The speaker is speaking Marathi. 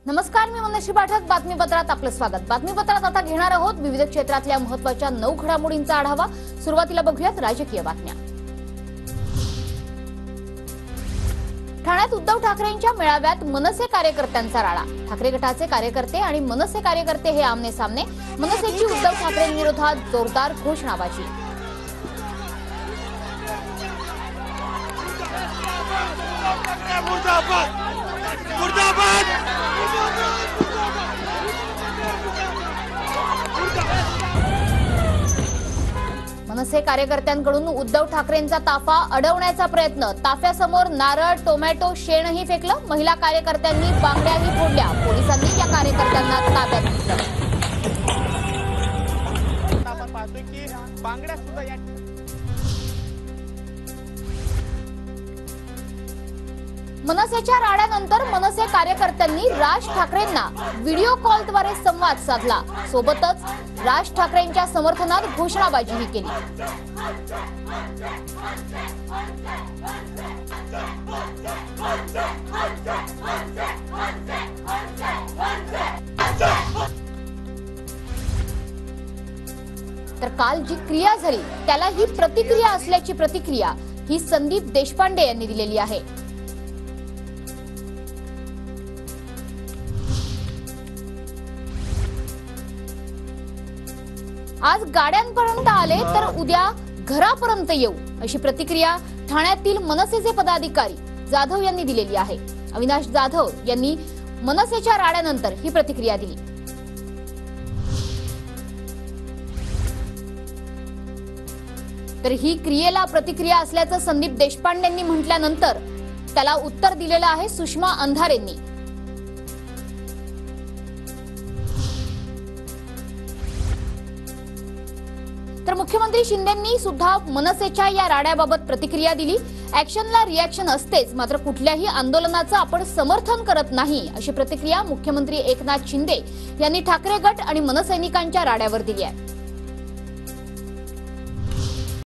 नमस्कार, मी मनश्री पाठक. बातमीपत्रात आपलं स्वागत. बातमीपत्रात आता घेणार आहोत विविध क्षेत्रातल्या महत्त्वाच्या 9 घडामोडींचा आढावा. सुरुवातीला बघूयात राजकीय बातम्या. ठाण्यात उद्धव ठाकरेंच्या मेळाव्यात मनसे कार्यकर्त्यांचा राडा. ठाकरे गटाचे कार्यकर्ते आणि मनसे कार्यकर्ते हे आमने सामने. मनसेची उद्धव ठाकरेंविरोधात जोरदार घोषणाबाजी. मनसे कार्यकर्त्यांकडून उद्धव ठाकरेंचा ताफा अडवण्याचा प्रयत्न. ताफ्यासमोर नारळ, टोमॅटो, शेणही फेकलं. महिला कार्यकर्त्यांनी बांगड्याही फोडल्या. पोलिसांनी या कार्यकर्त्यांना ताब्यात घेतलं. आपण पाहतोय की बांगड्या सुद्धा या मनसेच्या राड्यानंतर मनसे कार्यकर्त्यांनी राज ठाकरेंना व्हिडिओ कॉलद्वारे संवाद साधला. सोबतच राज ठाकरेंच्या समर्थनात घोषणाबाजीही केली. तर काल जी क्रिया झाली त्याला ही प्रतिक्रिया असल्याची प्रतिक्रिया ही संदीप देशपांडे यांनी दिलेली आहे. आज गाड्यांपर्यंत आले तर उद्या घरापर्यंत येऊ, अशी प्रतिक्रिया ठाण्यातील मनसेचे पदाधिकारी जाधव यांनी दिलेली आहे. अविनाश जाधव यांनी मनसेच्या राड्यानंतर ही प्रतिक्रिया दिली. तर ही क्रियेला प्रतिक्रिया असल्याचं संदीप देशपांडेंनी म्हटल्यानंतर त्याला उत्तर दिलेलं आहे सुषमा अंधारेंनी. तर मुख्यमंत्री शिंदेंनी सुद्धा मनसेच्या या राड्याबाबत प्रतिक्रिया दिली. ऍक्शनला रिॲक्शन असतेच, मात्र कुठल्याही आंदोलनाचं आपण समर्थन करत नाही, अशी प्रतिक्रिया मुख्यमंत्री एकनाथ शिंदे यांनी ठाकरे गट आणि मनसैनिकांच्या राड्यावर दिली आहे.